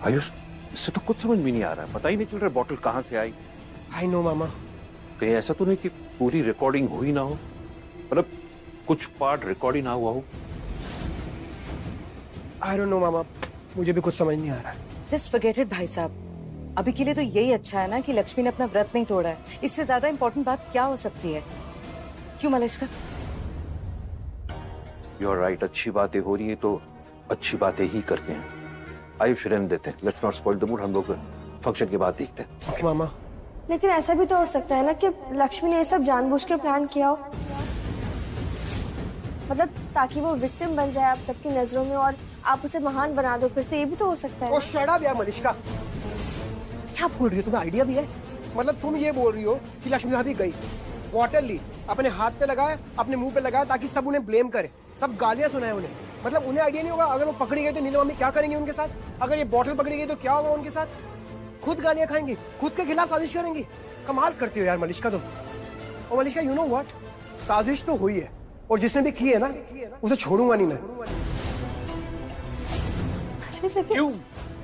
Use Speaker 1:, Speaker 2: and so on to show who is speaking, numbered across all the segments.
Speaker 1: आयुष, इससे तो कुछ समझ में नहीं आ रहा है, पता ही नहीं चल रहा बॉटल कहाँ से आई।
Speaker 2: आई नो मामा।
Speaker 1: कहीं ऐसा तो नहीं कि पूरी रिकॉर्डिंग हो ही ना हो, मतलब कुछ पार्ट रिकॉर्ड ही ना हुआ हो।
Speaker 2: आई डोंट नो मामा, मुझे भी कुछ समझ नहीं आ रहा है।
Speaker 3: जस्ट फॉरगेट इट भाई साहब, अभी के लिए तो यही अच्छा है ना कि लक्ष्मी ने अपना व्रत नहीं तोड़ा है। इससे ज्यादा इंपॉर्टेंट बात क्या हो सकती है? क्यों मलिष्का?
Speaker 1: यू आर राइट, अच्छी बातें हो रही है तो अच्छी बातें ही करते हैं। आयुष रहने देते हैं, let's not spoil the mood, हम लोग फंक्शन के बाद देखते हैं।
Speaker 2: ओके मामा।
Speaker 4: लेकिन ऐसा भी तो हो सकता है ना कि लक्ष्मी ने ये सब जानबूझ के प्लान किया हो, मतलब ताकि वो विक्टिम बन जाए आप सबकी नजरों में और आप उसे महान बना दो फिर से। ये भी तो हो सकता है।
Speaker 2: ओ शट अप यार मलिष्का, क्या बोल रही हो? तुम्हें आइडिया भी है? मतलब तुम ये बोल रही हो कि लक्ष्मी भाभी गई, वाटर ली, अपने हाथ पे लगाया, अपने मुंह पे लगाया ताकि सब उन्हें ब्लेम करे, सब गालियां सुनाए उन्हें। मतलब उन्हें आइडिया नहीं होगा अगर वो पकड़ी गई तो नीलम मम्मी क्या करेंगी उनके साथ, अगर ये बॉटल पकड़ी गई तो क्या होगा उनके साथ। खुद गालियां खाएंगी, खुद के खिलाफ साजिश करेंगी। कमाल करती हो यार मलिष्का तुम। और मलिष्का यू नो व्हाट, साजिश तो हुई है और जिसने भी की है ना उसे छोड़ूंगा नहीं मैं।
Speaker 1: क्यों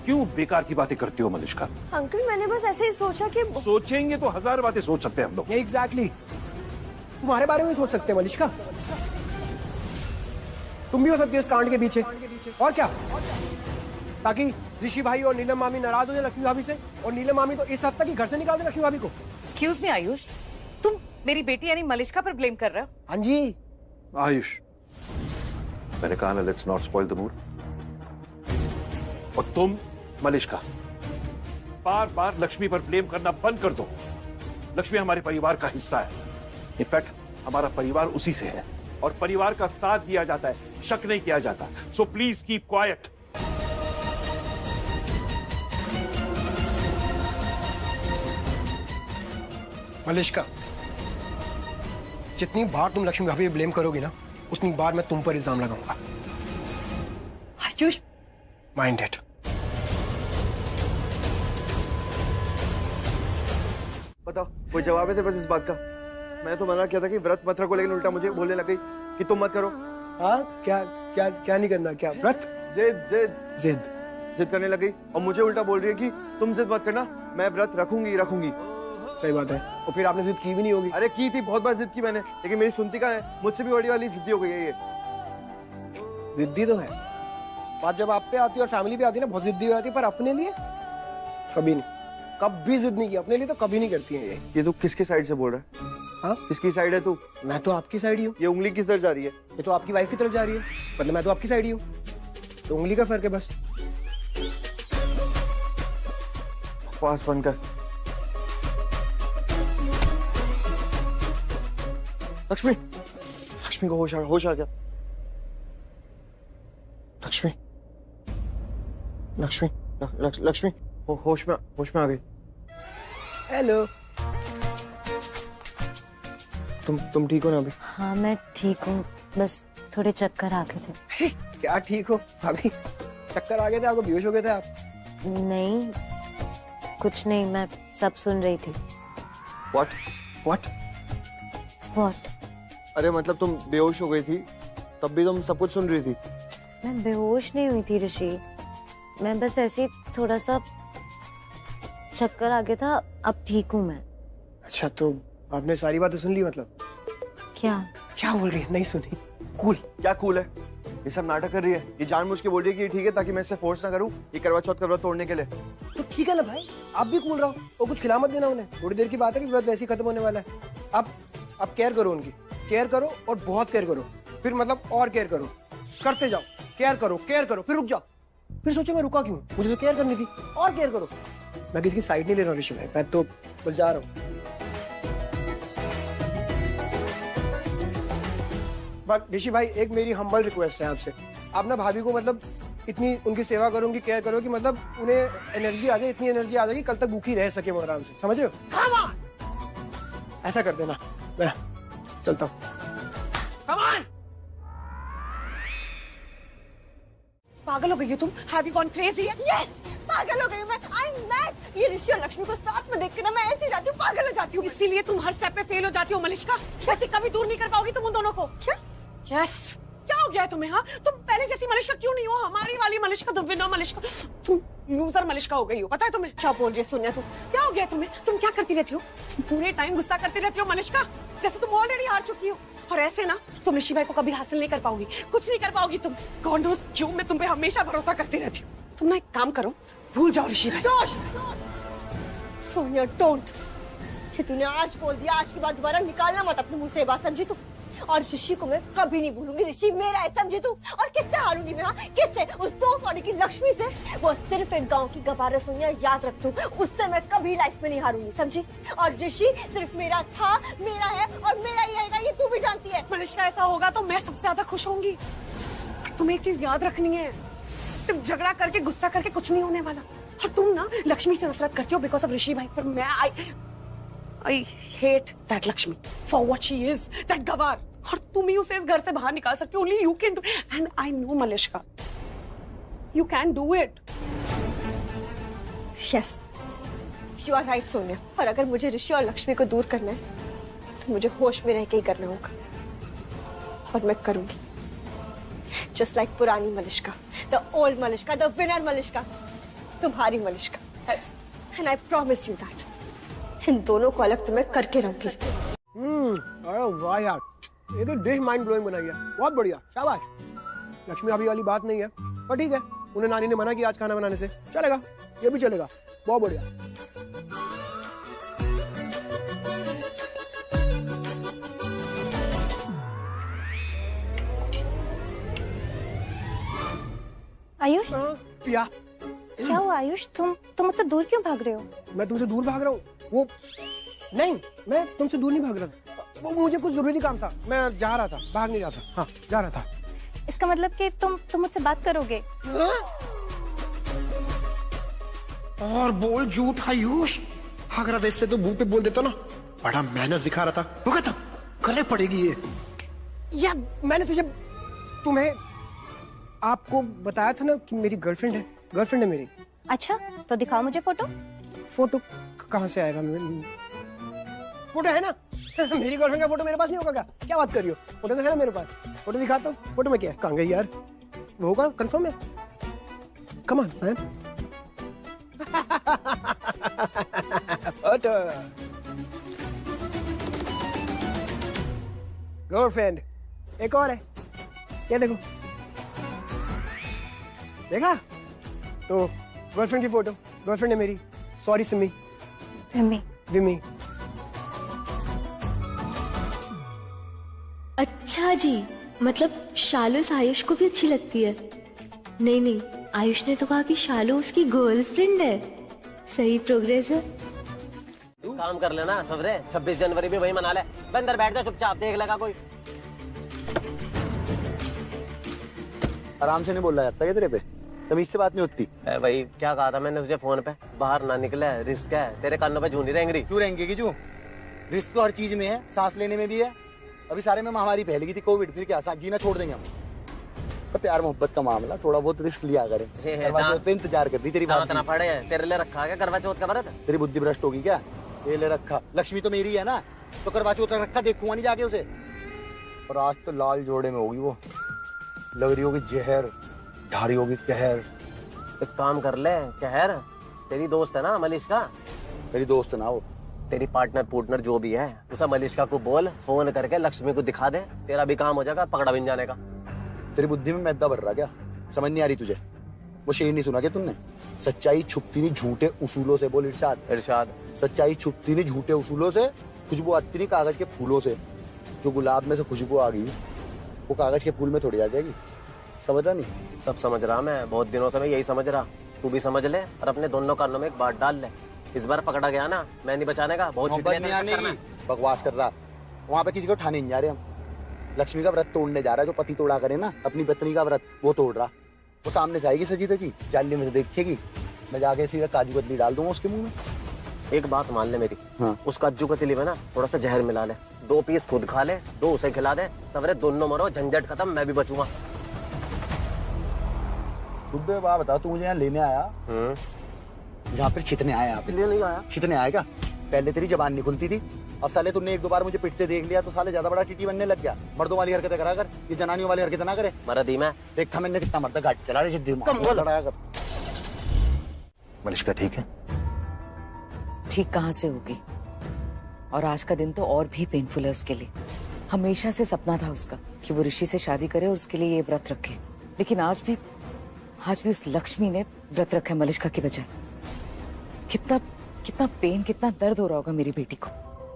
Speaker 1: क्यों बेकार की बातें करती हो मलिष्का?
Speaker 4: अंकल मैंने बस ऐसे ही सोचा कि
Speaker 1: सोचेंगे तो हजार बातें सोच सकते हैं हम लोग।
Speaker 2: एग्जैक्टली, तुम्हारे बारे में सोच सकते हैं मलिष्का। तुम भी हो सकती हो इस कांड के पीछे, और क्या, ताकि ऋषि भाई और नीलम मामी नाराज हो जाए लक्ष्मी भाभी से, और नीलम मामी तो इस हद तक कि घर से निकाल दे लक्ष्मी भाभी को।
Speaker 3: एक्सक्यूज मी आयुष, तुम मेरी बेटी यानी मलिष्का पर ब्लेम कर रहे हो?
Speaker 2: हाँ जी
Speaker 1: आयुष, मैंने कहा ना let's not spoil the mood. और तुम मलिष्का बार बार लक्ष्मी पर ब्लेम करना बंद कर दो। लक्ष्मी हमारे परिवार का हिस्सा है, इनफैक्ट हमारा परिवार उसी से है और परिवार का साथ दिया जाता है, शक नहीं किया जाता। So please keep quiet.
Speaker 2: Malishka, जितनी बार तुम लक्ष्मी भाभी पे ब्लेम करोगी ना उतनी बार मैं तुम पर इल्जाम लगाऊंगा।
Speaker 3: Ayush,
Speaker 2: mind it.
Speaker 5: बताओ, कोई जवाब है तेरे पास इस बात का? मैं तो मना किया था कि व्रत मत रखो, लेकिन उल्टा मुझे बोलने लग गई कि तुम मत करो।
Speaker 2: हाँ, क्या क्या क्या नहीं करना? क्या व्रत?
Speaker 5: जिद जिद
Speaker 2: जिद
Speaker 5: जिद करने लग गई और मुझे उल्टा बोल रही है कि तुम जिद मत करना, मैं व्रत रखूंगी रखूंगी।
Speaker 2: सही बात है, और फिर आपने जिद की भी नहीं होगी।
Speaker 5: अरे की थी, बहुत बार जिद की मैंने, लेकिन मेरी सुनती कहाँ है। मुझसे भी बड़ी वाली जिद्दी हो गई है ये।
Speaker 2: जिद्दी तो है, बात जब आप पे आती है और फैमिली पे आती है ना बहुत जिद्दी हो जाती है, पर अपने लिए कभी नहीं, कभी जिद नहीं की अपने लिए, तो कभी नहीं करती है
Speaker 5: ये तू किसके साइड से बोल रहा है?
Speaker 2: हाँ,
Speaker 5: किसकी साइड है तू?
Speaker 2: मैं तो आपकी साइड ही हूँ।
Speaker 5: ये उंगली किस तरफ जा रही है?
Speaker 2: ये तो आपकी वाइफ की तरफ जा रही है, मतलब मैं तो आपकी साइड ही हूँ, तो उंगली का फर्क है बस।
Speaker 5: पास बंद कर। लक्ष्मी, लक्ष्मी को होश आ गया। लक्ष्मी लक्ष्मी लक्ष्मी होश में आ गई।
Speaker 2: हेलो,
Speaker 5: तुम ठीक हो ना अभी?
Speaker 6: हाँ मैं ठीक हूँ, बस थोड़े चक्कर आ गए थे।
Speaker 2: क्या ठीक हो भाभी? चक्कर आ गए थे आपको? बेहोश हो गए थे आप?
Speaker 6: नहीं कुछ नहीं, मैं सब सुन रही थी।
Speaker 5: What?
Speaker 2: What?
Speaker 6: What?
Speaker 5: अरे मतलब तुम बेहोश हो गई थी तब भी तुम सब कुछ सुन रही थी?
Speaker 6: मैं बेहोश नहीं हुई थी ऋषि, मैं बस ऐसे ही थोड़ा सा चक्कर आ गया था, अब ठीक हूँ मैं।
Speaker 2: अच्छा, तो आपने सारी बातें सुन ली मतलब?
Speaker 6: क्या
Speaker 2: क्या बोल रही है? नहीं सुनी? कूल।
Speaker 5: क्या कूल है? ये सब नाटक कर रही है, ये जानबूझ के बोल रही है कि ठीक है ताकि मैं इसे फोर्स ना करूं ये करवा चौथ का व्रत तोड़ने के लिए।
Speaker 2: तो ठीक है ना भाई, आप भी कूल रहो और कुछ खिला मत देना उन्हें। थोड़ी देर की बात है कि व्रत वैसे ही खत्म होने वाला है। आप केयर करो, उनकी केयर करो और बहुत केयर करो, फिर मतलब और केयर करो, करते जाओ, केयर करो फिर रुक जाओ, फिर सोचो मैं रुका क्यों, मुझे तो केयर करनी थी, और केयर करो। मैं किसी की साइड नहीं ले रहा हूँ ऋषि भाई, मैं तो बस जा रहा हूँ। बट ऋषि भाई एक मेरी हम्बल रिक्वेस्ट है आपसे, आप ना भाभी को मतलब इतनी उनकी सेवा करो, उनकी केयर करो कि मतलब उन्हें एनर्जी आ जाए, इतनी एनर्जी आ जाए कि कल तक भूखी रह सके वो आराम से, समझ रहे हो? ऐसा कर देना, मैं चलता हूँ।
Speaker 3: पागल हो गई हो तुम? Have you gone crazy?
Speaker 4: Yes, पागल हो गई हूँ मैं। I'm mad। ये ऋषि और लक्ष्मी को साथ में देख के ना मैं ऐसी जाती हूँ, पागल हो जाती हूँ।
Speaker 3: इसीलिए तुम हर स्टेप पे फेल हो जाती हो मलिष्का, वैसे कभी दूर नहीं कर पाओगी तुम उन दोनों को।
Speaker 4: क्या?
Speaker 3: यस, क्या हो गया है तुम्हें? हाँ, तुम पहले जैसी मलिष्का क्यों नहीं हो? हमारी वाली मलिष्का, द विनर मलिष्का। तुम
Speaker 7: लूजर मलिश्का हो गई हो, पता है तुम्हें?
Speaker 4: क्या बोल रही है सोनिया तू?
Speaker 7: क्या हो गया तुम्हें? तुम क्या करती रहती हो? पूरे टाइम गुस्सा करती रहती हो मलिश्का, जैसे तुम ऑलरेडी हार चुकी हो। और ऐसे ना तुम ऋषि भाई को कभी हासिल नहीं कर पाओगी, कुछ नहीं कर पाओगी तुम। गॉड नोस क्यों मैं तुम पे हमेशा भरोसा करती रहती हूँ। तुम ना एक काम करो, भूल जाओ ऋषि भाई।
Speaker 4: सोनिया डोंट, ये तूने आज बोल दिया, आज के बाद दोबारा निकालना मत अपने मुंह से ये बात, समझी तू? और ऋषि को मैं कभी नहीं भूलूंगी। ऋषि मेरा है, समझी तू? और किससे हारूंगी मैं? हाँ, किससे? उस 2 कौड़ी की लक्ष्मी से। वो सिर्फ एक गांव की गवार है सोनिया, याद रख तू। उससे मैं कभी लाइफ में नहीं हारूंगी, समझी? और ऋषि सिर्फ मेरा था, मेरा है और मेरा ही रहेगा, ये तू भी जानती है।
Speaker 7: मलिश्का ऐसा होगा तो मैं सबसे ज्यादा खुश होंगी। तुम्हें एक चीज याद रखनी है, सिर्फ झगड़ा करके गुस्सा करके कुछ नहीं होने वाला। और तुम ना लक्ष्मी से नफरत करती हो बिकॉज ऑफ ऋषि भाई, पर मैं I hate that Lakshmi for what she is, that गवार। और तुम ही उसे इस घर से बाहर निकाल सकती हो। Only you can do, and I know Malishka, you can do it.
Speaker 4: Yes, you are right Sonia. और अगर मुझे ऋषि और लक्ष्मी को दूर करना है तो मुझे होश में रह के ही करना होगा, और मैं करूंगी। Just like पुरानी Malishka, the old Malishka, the winner Malishka, तुम्हारी Malishka.
Speaker 7: Yes.
Speaker 4: And I promise you that इन दोनों को अलग तो मैं करके रहूंगी।
Speaker 2: अरे वाह यार, ये तो डिश माइंड ब्लोइंग बनाई है, बहुत बढ़िया, शाबाश। लक्ष्मी अभी वाली बात नहीं है, पर ठीक है, उन्हें नानी ने मना किया आज खाना बनाने से, चलेगा, ये भी चलेगा, बहुत बढ़िया।
Speaker 6: आयुष,
Speaker 2: पिया,
Speaker 6: क्या हुआ आयुष? तुम मुझसे दूर क्यों भाग रहे हो?
Speaker 2: मैं तुमसे दूर भाग रहा हूँ? वो नहीं, मैं तुमसे दूर नहीं भाग रहा था, वो मुझे कुछ जरूरी काम था, मैं जा रहा था, भाग नहीं रहा था। हाँ, जा रहा था।
Speaker 6: इसका मतलब कि तुम मुझसे बात करोगे?
Speaker 2: और बोल झूठ आयुष, भाग रहा था इससे तो मुंह पे बोल देता ना, बड़ा मेहनत दिखा रहा था, होगा तब करने पड़ेगी ये। या मैंने तुम्हें आपको बताया था ना कि मेरी गर्लफ्रेंड है मेरी।
Speaker 6: अच्छा, तो दिखाओ मुझे फोटो।
Speaker 2: फोटो कहाँ से आएगा? फोटो है ना मेरी गर्लफ्रेंड का फोटो मेरे पास नहीं होगा क्या बात कर रही हो? फोटो तो है ना मेरे पास, फोटो दिखाता हूँ। फोटो में क्या है? कहाँ गई यार? वो होगा कंफर्म है? Come on man. Photo girlfriend, एक और है, ये देखो, देखा? तो गर्लफ्रेंड की फोटो, गर्लफ्रेंड है मेरी, सॉरी सिमी, विमी।
Speaker 8: अच्छा जी, मतलब शालू इस आयुष को भी अच्छी लगती है? नहीं, आयुष ने तो कहा कि शालू उसकी गर्लफ्रेंड है। सही प्रोग्रेस है।
Speaker 9: काम कर लेना सवरे, 26 जनवरी भी वही मना ले। अंदर बैठ जा चुपचाप, देख लेगा कोई।
Speaker 5: आराम से नहीं बोल रहा जाता क्या तेरे पे? तमीज से बात नहीं होती।
Speaker 9: भाई क्या कहा था मैंने तुझे फोन पे? बाहर ना निकले, रिस्क है। तेरे कानों पे झूठी रहेंगी।
Speaker 5: क्यों रहेंगे की? रिस्क तो हर चीज में है, सांस लेने में भी है। अभी सारे में महामारी फैलेगी थी, कोविड, फिर क्या जीना छोड़ देंगे हम? तो प्यार मोहब्बत का मामला, थोड़ा बहुत रिस्क लिया करें। पे इंतजार कर दी तेरी बात
Speaker 9: ना पड़े। तेरे लिए रखा क्या करवा चौथ का व्रत?
Speaker 5: तेरी बुद्धि भ्रष्ट होगी क्या? ये ले रखा, लक्ष्मी तो मेरी है ना, तो करवा चौथ रखा, देखूंगा नहीं जाके उसे। और आज तो लाल जोड़े में होगी वो, लग रही होगी जहर, ढारी होगी कहर।
Speaker 9: एक काम कर ले, कहर तेरी दोस्त है ना मलिश्का?
Speaker 5: मेरी दोस्त ना वो,
Speaker 9: तेरी पार्टनर जो भी है, उसे मलिश्का को बोल फोन करके लक्ष्मी को दिखा दे, तेरा भी काम हो जाएगा पकड़ा बिन जाने का।
Speaker 5: तेरी बुद्धि में मैदा भर रहा क्या? समझ नहीं आ रही तुझे? वो शेर नहीं सुना क्या तुमने? सच्चाई छुपती नहीं झूठे उसूलों से। बोल इरशाद। सच्चाई छुपती नहीं झूठे उसूलों से, खुशबू आती नहीं कागज के फूलों से। जो गुलाब में से खुशबू आ गई वो कागज के फूल में थोड़ी आ जाएगी। समझ रहा नहीं?
Speaker 9: सब समझ रहा मैं, बहुत दिनों से मैं यही समझ रहा। तू भी समझ ले और अपने दोनों कानों में एक बात डाल ले। इस बार पकड़ा गया ना, मैं नहीं बचाने का। बहुत
Speaker 5: बकवास कर रहा। वहाँ पे किसी को उठाने नहीं जा रहे हम। लक्ष्मी का व्रत तोड़ने जा रहा है, जो पति तोड़ा करे ना अपनी पत्नी का व्रत, वो तोड़ रहा। वो सामने से आएगी सजी तजी, जाली में से देखेगी, मैं जाके सीधा काजू कतली डाल दूंगा उसके मुंह में।
Speaker 9: एक बात मान ले मेरी,
Speaker 5: हाँ।
Speaker 9: उस काजू कतली में ना थोड़ा सा जहर मिला ले, 2 पीस खुद खा ले, 2 उसे खिला दे, सवरे दोनों मरो, झंझट खत्म, मैं भी बचूंगा।
Speaker 5: खुद बात बता, तू मुझे यहाँ लेने आया, यहाँ पर छितने आया? यहाँ पे नहीं आया। छितने आएगा? पहले तेरी जबान नहीं खुलती थी, अब साले तुमने 1-2 बार मुझे पिटते देख लिया तो साले ज्यादा बड़ा टीटी बनने लग गया। मर्दों वाली हरकतें करा कर, ये जनानियों वाली हरकतें ना करे।
Speaker 9: मरा दी मैं
Speaker 5: देखा मैंने कितना मर्द गाड़ी चला रहे। मलिष्का ठीक है?
Speaker 3: ठीक कहाँ से होगी? और आज का दिन तो और भी पेनफुल है उसके लिए। हमेशा से सपना था उसका कि वो ऋषि से शादी करे और उसके लिए ये व्रत रखे, लेकिन आज भी उस लक्ष्मी ने व्रत रखा है मलिष्का के बजाय। कितना पेन, कितना दर्द हो रहा होगा मेरी बेटी को।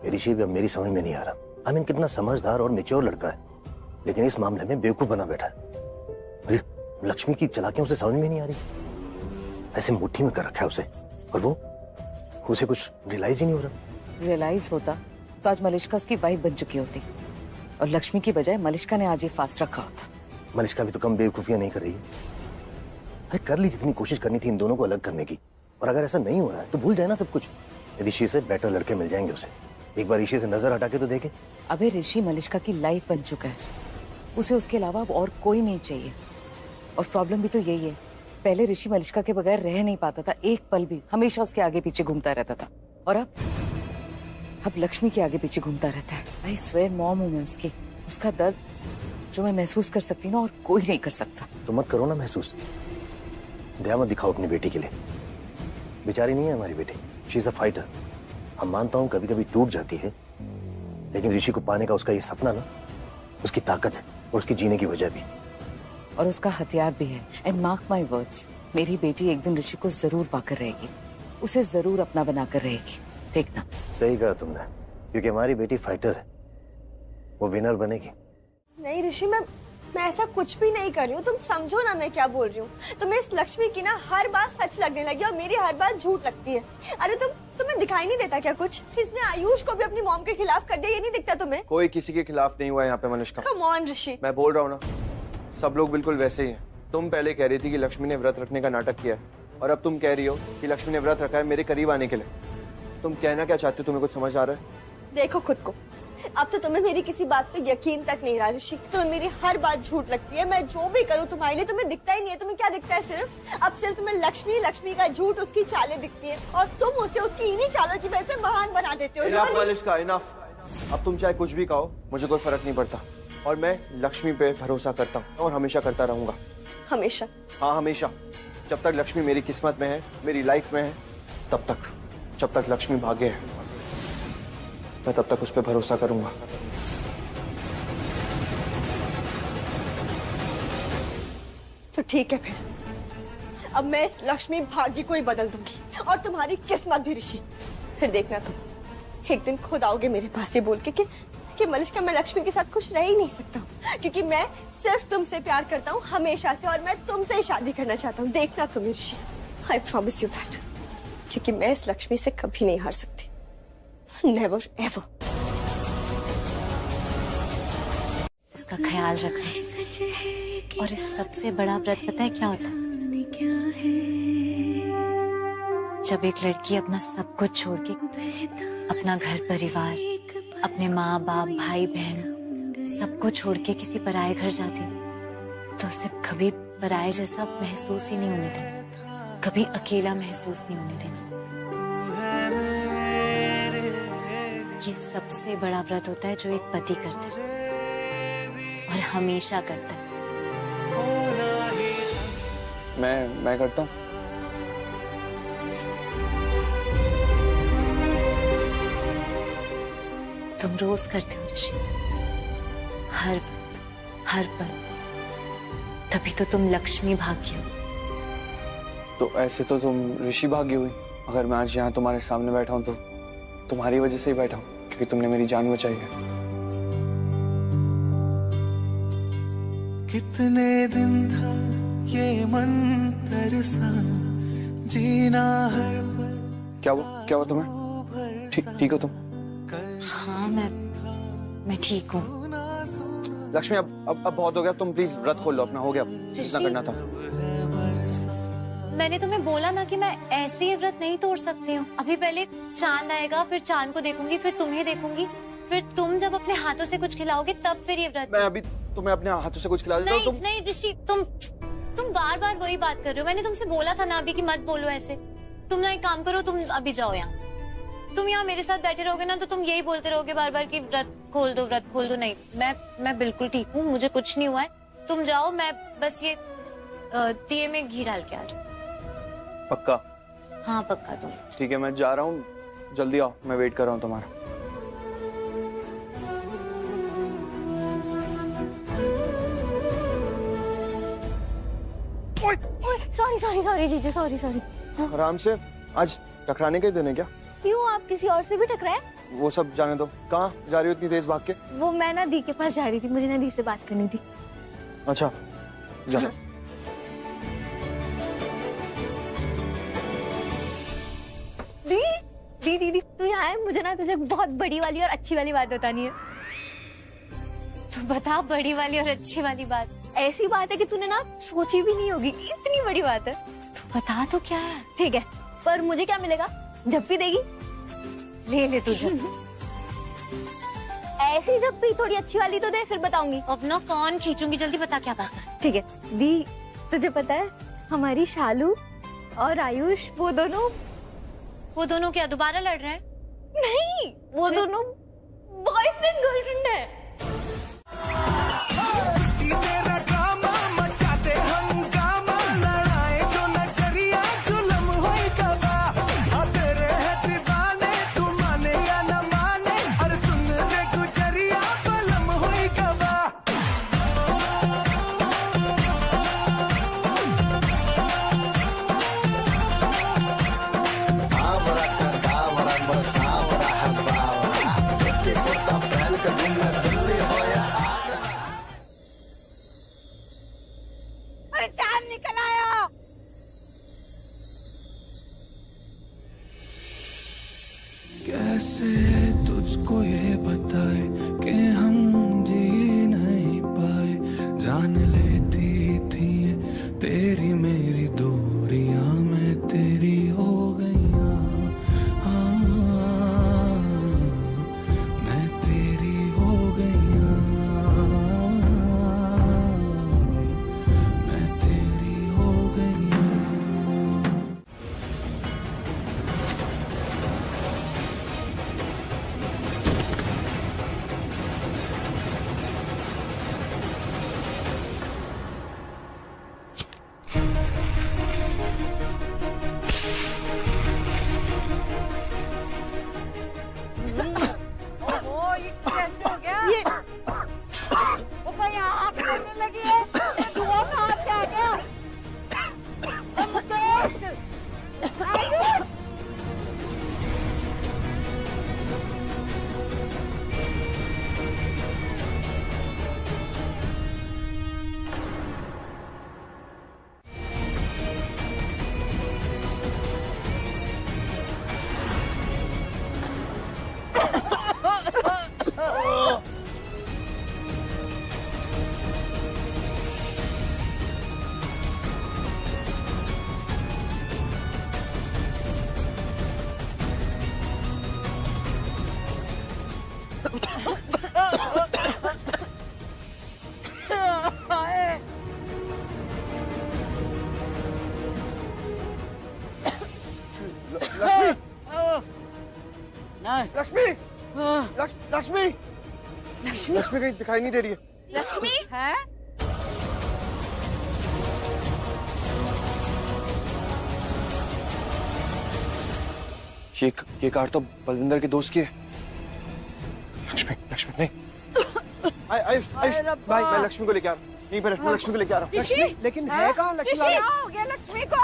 Speaker 5: ऋषि भी अब मेरी समझ में नहीं आ रहा। आमीन कितना समझदार और मैच्योर लड़का है, लेकिन इस मामले में बेवकूफ बना बैठा है। अरे लक्ष्मी की चालाकियां उसे समझ में नहीं आ रही। ऐसे मुट्ठी में कर रखा है उसे, और उसे कुछ रियलाइज ही नहीं हो रहा।
Speaker 3: रियलाइज होता तो आज मलिष्का उसकी वाइफ बन चुकी होती, और लक्ष्मी की बजाय मलिष्का ने आज ये फास्ट रखा होता।
Speaker 5: मलिष्का भी तो कम बेवकूफियां नहीं कर रही है। अरे कर ली जितनी कोशिश करनी थी इन दोनों को अलग करने की, और अगर ऐसा नहीं हो रहा है तो भूल जाए ना सब कुछ। ऋषि से बेटर लड़के मिल जाएंगे उसे। एक बार ऋषि से नजर हटा के तो देखे।
Speaker 3: अबे ऋषि मलिष्का की लाइफ बन चुका है, उसे उसके अलावा अब और कोई नहीं चाहिए। और प्रॉब्लम भी तो यही है, पहले ऋषि मलिष्का के बगैर रह नहीं पाता था एक पल भी, हमेशा उसके आगे पीछे घूमता रहता था। और अब लक्ष्मी के आगे पीछे घूमता रहता है। आई स्वेयर मॉम हूं मैं उसकी। उसका दर्द जो मैं महसूस कर सकती हूँ ना, और कोई नहीं कर सकता।
Speaker 5: तो मत करो ना महसूस, दया मत दिखाओ अपनी बेटी के लिए। बेचारी नहीं है हमारी बेटी, शी इज अ फाइटर। हम मानता हूँ कभी कभी टूट जाती है, लेकिन ऋषि को पाने का उसका ये सपना ना, उसकी ताकत है और उसकी जीने की वजह भी,
Speaker 3: और उसका हथियार भी है। एंड मार्क माई वर्ड्स, मेरी बेटी एक दिन ऋषि को जरूर पाकर रहेगी, उसे जरूर अपना बनाकर रहेगी, देखना।
Speaker 5: सही कहा तुमने, क्योंकि हमारी बेटी फाइटर है, वो विनर बनेगी।
Speaker 4: नहीं ऋषि, मैं ऐसा कुछ भी नहीं कर रही हूँ। तुम समझो ना मैं क्या बोल रही हूँ। तुम्हें इस लक्ष्मी की ना हर बात सच लगने लगी और मेरी हर बात झूठ लगती है। अरे तुम्हें दिखाई नहीं देता क्या कुछ? इसने आयुष को भी अपनी मॉम के खिलाफ कर दिया, ये नहीं दिखता तुम्हें?
Speaker 10: कोई किसी के खिलाफ नहीं हुआ यहाँ पे मलिष्का।
Speaker 4: कम ऑन ऋषि,
Speaker 10: मैं बोल रहा हूँ ना, सब लोग बिल्कुल वैसे ही हैं। तुम पहले कह रही थी कि लक्ष्मी ने व्रत रखने का नाटक किया है, और अब तुम कह रही हो कि लक्ष्मी ने व्रत रखा है मेरे करीब आने के लिए। तुम कहना क्या चाहती हो? तुम्हें कुछ समझ आ रहा है?
Speaker 4: देखो खुद को, अब तो तुम्हें मेरी किसी बात पे यकीन तक नहीं रहा ऋषि। तुम्हें मेरी हर बात झूठ लगती है। मैं जो भी करूँ तुम्हारे लिए तुम्हें दिखता ही नहीं है। तुम्हें क्या दिखता है? अब सिर्फ तुम्हें लक्ष्मी का झूठ, उसकी चालें दिखती है, और तुम उसे उसकी इन्हीं चालों की वजह से महान बना देते हो।
Speaker 10: Enough Malishka, enough. अब तुम चाहे कुछ भी कहो, मुझे कोई फर्क नहीं पड़ता, और मैं लक्ष्मी पे भरोसा करता हूँ और हमेशा करता रहूंगा।
Speaker 4: हमेशा?
Speaker 10: हाँ हमेशा। जब तक लक्ष्मी मेरी किस्मत में है, मेरी लाइफ में है, तब तक। जब तक लक्ष्मी भाग्य है, मैं तब तक उस पर भरोसा करूंगा।
Speaker 4: तो ठीक है, फिर अब मैं इस लक्ष्मी भाग्य को ही बदल दूंगी, और तुम्हारी किस्मत भी ऋषि। फिर देखना तुम एक दिन खुद आओगे मेरे पास ये बोल के कि मलिष्का, मैं लक्ष्मी के साथ खुश रह ही नहीं सकता हूँ, क्योंकि मैं सिर्फ तुमसे प्यार करता हूँ हमेशा से, और मैं तुमसे ही शादी करना चाहता हूँ। देखना तुम ऋषि, आई प्रॉमिस यू दैट, क्योंकि मैं इस लक्ष्मी से कभी नहीं हार सकती, नेवर एवर।
Speaker 6: उसका ख्याल रखना। और इस सबसे बड़ा व्रत पता है क्या होता है? जब एक लड़की अपना सब कुछ छोड़ के, अपना घर परिवार, अपने माँ बाप, भाई बहन सबको छोड़ के किसी पराये घर जाती, तो उसे कभी पराये जैसा महसूस ही नहीं होने देना, कभी अकेला महसूस नहीं होने देना। ये सबसे बड़ा व्रत होता है जो एक पति करता है, और हमेशा करता है।
Speaker 10: मैं करता हूँ।
Speaker 6: तुम रोज करते हो ऋषि, हर वक्त, हर पल, तभी तो तुम लक्ष्मी भाग्य हो।
Speaker 10: तो ऐसे तो तुम ऋषि भाग्य हुई। अगर मैं आज यहाँ तुम्हारे सामने बैठा हूँ तो तुम्हारी वजह से ही बैठा हूँ, क्योंकि तुमने मेरी जान बचाई है।
Speaker 11: कितने दिन था ये मन तरसा, जीना हर पल।
Speaker 10: क्या हुआ तुम्हें? ठीक हो तुम?
Speaker 6: हाँ मैं ठीक हूँ।
Speaker 10: लक्ष्मी अब बहुत हो गया, तुम प्लीज व्रत खोल लो अपना, हो गया जितना करना था।
Speaker 6: मैंने तुम्हें बोला ना कि मैं ऐसे ही व्रत नहीं तोड़ सकती हूँ। अभी पहले चांद आएगा, फिर चांद को देखूंगी, फिर तुम्हें देखूंगी, फिर तुम जब अपने हाथों से कुछ खिलाओगे तब फिर ये व्रत।
Speaker 10: मैं अभी तुम्हें अपने हाथों से कुछ खिला देता हूँ।
Speaker 6: नहीं ऋषि, तुम बार बार वही बात कर रहे हो। मैंने तुमसे बोला था ना अभी कि मत बोलो ऐसे। तुम ना एक काम करो, तुम अभी जाओ यहाँ से। तुम यहाँ मेरे साथ बैठे रहोगे ना तो तुम यही बोलते रहोगे बार बार कि व्रत खोल दो, व्रत खोल दो। नहीं, मैं बिल्कुल ठीक हूँ, मुझे कुछ नहीं हुआ है। तुम जाओ, मैं बस ये दिए में घी डाल के आ रही हूँ।
Speaker 10: पक्का?
Speaker 6: हाँ पक्का तुम।
Speaker 10: ठीक है, मैं जा रहा हूँ, जल्दी आओ, मैं वेट कर रहा हूँ तुम्हारा।
Speaker 8: सॉरी सॉरी सॉरी जीजू, सॉरी सॉरी।
Speaker 10: आराम से, आज टकराने के दिन है क्या?
Speaker 8: क्यों, आप किसी और से भी टकराए?
Speaker 10: वो सब जाने दो। कहाँ जा रही हो इतनी तेज भाग के?
Speaker 8: वो मैं ना दी के पास जा रही थी, मुझे ना दी से बात करनी थी।
Speaker 10: अच्छा जा।
Speaker 8: दी दी दी दी तू यहाँ है, मुझे ना तुझे बहुत बड़ी वाली और अच्छी वाली बात बतानी है।
Speaker 6: तू बता बड़ी वाली और अच्छी वाली बात।
Speaker 8: ऐसी बात है कि तूने ना सोची भी नहीं होगी, इतनी बड़ी बात है।
Speaker 6: तू बता तो क्या है।
Speaker 8: ठीक है, पर मुझे क्या मिलेगा? झप्पी देगी?
Speaker 6: ले तुझे।
Speaker 8: ऐसी झप्पी, थोड़ी अच्छी वाली तो दे, फिर बताऊंगी।
Speaker 6: अब ना कौन खींचूंगी, जल्दी बता क्या बात है।
Speaker 8: ठीक है दी, तुझे पता है हमारी शालू और आयुष वो दोनों
Speaker 6: क्या दोबारा लड़ रहे हैं?
Speaker 8: नहीं, वो दोनों बॉयफ्रेंड गर्लफ्रेंड है।
Speaker 11: कैसे तुझको ये बताए कि हम जी नहीं पाए, जान लेती थी तेरी मेरी दूरियां मैं तेरी हो गईया। हाँ, मैं तेरी हो गईया, मैं तेरी हो गईया।
Speaker 10: लक्ष्मी, लक्ष्मी, लक्ष्मी कहीं दिखाई नहीं दे रही है।
Speaker 6: लक्ष्मी है?
Speaker 10: ये कार तो बलविंदर के दोस्त की है। लक्ष्मी, लक्ष्मी नहीं। आयुष, आयुष, भाई मैं लक्ष्मी को लेके आ रहा हूँ। नहीं, मैं लक्ष्मी को लेके आ रहा हूँ।
Speaker 2: लक्ष्मी, लेकिन है कहाँ लक्ष्मी?
Speaker 7: क्या हो गया लक्ष्मी को?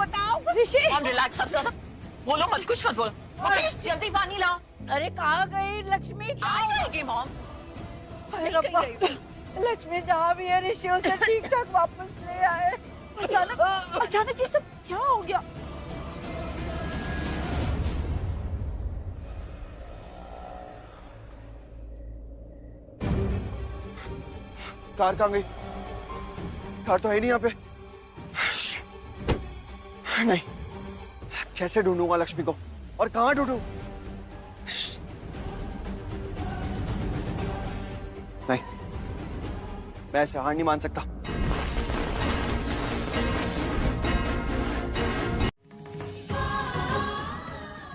Speaker 7: बताओ ऋषि।
Speaker 12: रिलैक्स, सब बोलो मत, कुछ मत बोलो। जल्दी पानी लाओ।
Speaker 7: अरे कहाँ गई लक्ष्मी?
Speaker 12: आ जाएगी मॉम।
Speaker 7: अरे रब्बा, लक्ष्मी जहाँ भी है ऋषि उसे ठीक ठाक वापस ले आए। अचानक ये सब क्या हो गया?
Speaker 10: कार कहाँ गई? कार तो है नहीं यहाँ पे। नहीं, कैसे ढूंढूंगा लक्ष्मी को और कहाँ ढूंढूं? नहीं, मैं ऐसे हार नहीं मान सकता।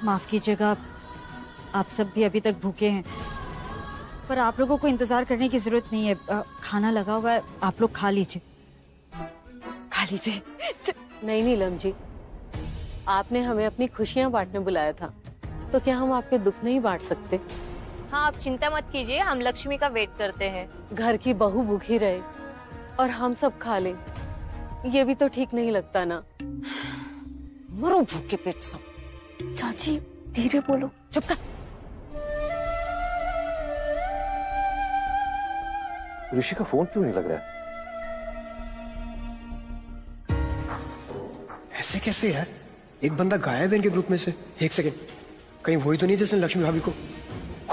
Speaker 13: माफ कीजिएगा, आप सब भी अभी तक भूखे हैं, पर आप लोगों को इंतजार करने की जरूरत नहीं है। खाना लगा हुआ है, आप लोग खा लीजिए।
Speaker 3: खा लीजिए। नहीं नीलम जी,
Speaker 14: आपने हमें अपनी खुशियां बांटने बुलाया था, तो क्या हम आपके दुख नहीं बांट सकते?
Speaker 15: हाँ, आप चिंता मत कीजिए, हम लक्ष्मी का वेट करते हैं।
Speaker 14: घर की बहू भूखी रहे और हम सब खा लें, ये भी तो ठीक नहीं लगता ना।
Speaker 3: मरो भूखे पेट सब।
Speaker 14: चाची धीरे बोलो।
Speaker 3: चुप कर।
Speaker 1: ऋषि का फोन क्यों नहीं लग रहा है?
Speaker 2: ऐसे कैसे यार, एक बंदा गायब है इनके ग्रुप में से। एक सेकंड, कहीं वही तो नहीं जिसने लक्ष्मी भाभी को?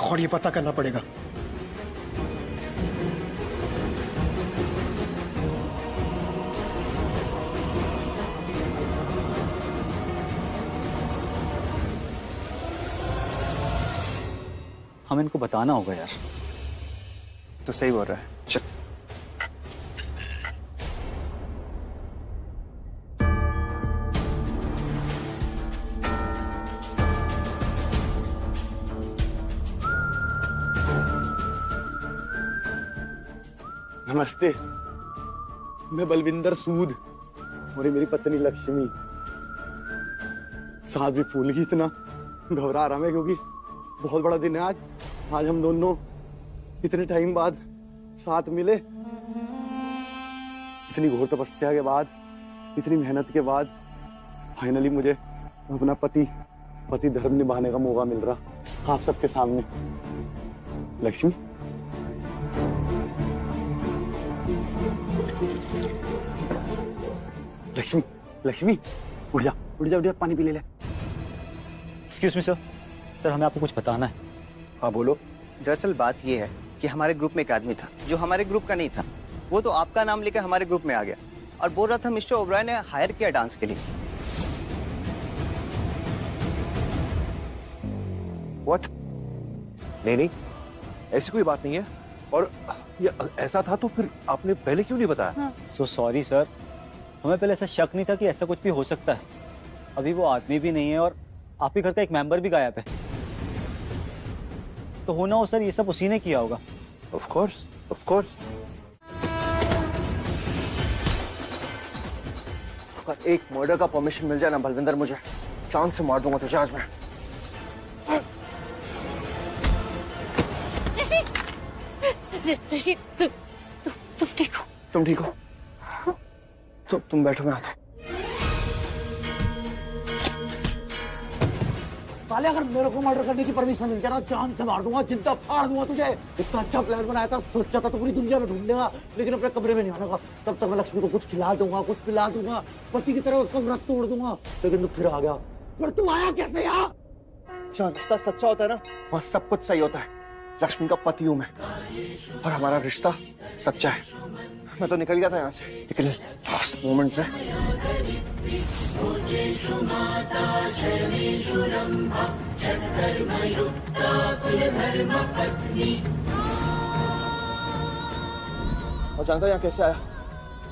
Speaker 2: और ये पता करना पड़ेगा।
Speaker 16: हमें इनको बताना होगा यार।
Speaker 10: तो सही बोल रहा है, चल।
Speaker 5: नमस्ते, मैं बलविंदर सूद और ये मेरी पत्नी लक्ष्मी। साथ भी फूल की इतना घबरा रहा मैं, क्योंकि बहुत बड़ा दिन है आज। आज हम दोनों इतने टाइम बाद साथ मिले, इतनी घोर तपस्या के बाद, इतनी मेहनत के बाद फाइनली मुझे अपना पति धर्म निभाने का मौका मिल रहा आप सबके सामने। लक्ष्मी, लक्ष्मी, लक्ष्मी, उठ जा, उठ जा, उठ जा, पानी पी ले।
Speaker 16: एक्सक्यूज मी सर, सर हमें आपको कुछ बताना है।
Speaker 17: हाँ बोलो। दरअसल बात ये है कि हमारे ग्रुप में एक आदमी था जो हमारे ग्रुप का नहीं था। वो तो आपका नाम लेकर हमारे ग्रुप में आ गया और बोल रहा था मिस्टर ओबराय ने हायर किया डांस के लिए।
Speaker 1: What? नहीं, ऐसी कोई बात नहीं है। और ये ऐसा था तो फिर आपने पहले क्यों नहीं बताया?
Speaker 16: सो सॉरी सर, हमें पहले ऐसा शक नहीं था कि ऐसा कुछ भी हो सकता है। अभी वो आदमी भी नहीं है और आपके घर का एक मेंबर भी गायब है, तो होना हो सर ये सब उसी ने किया होगा।
Speaker 1: Of course, of course.
Speaker 10: अगर एक मर्डर का परमिशन मिल जाए ना बलविंदर, मुझे चांद से मार दूंगा तुझे आज मैं।
Speaker 15: ऋषि, तुम ठीक हो?
Speaker 10: तुम ठीक हो? तुम बैठो, मैं आता हूं।
Speaker 5: साले, अगर मेरे को मर्डर करने की परमिशन मिल जाए ना, चांद से मार दूंगा, जिंदा फाड़ दूंगा तुझे। इतना अच्छा प्लान बनाया था, सोचा था तो पूरी दुनिया में ढूंढ लेगा, लेकिन अपने कमरे में नहीं आने का। तब तक मैं लक्ष्मी को कुछ खिला दूंगा, कुछ पिला दूंगा, पति की तरह उसका व्रत तोड़ दूंगा। लेकिन तू फिर आ गया। पर तू आया कैसे यहाँ?
Speaker 10: जहाँ रिश्ता सच्चा होता है ना, वहाँ सब कुछ सही होता है। लक्ष्मी का पति हूं मैं और हमारा रिश्ता सच्चा है। मैं तो निकल गया था यहाँ से, लेकिन लास्ट मोमेंट में और जानता यहाँ कैसे आया?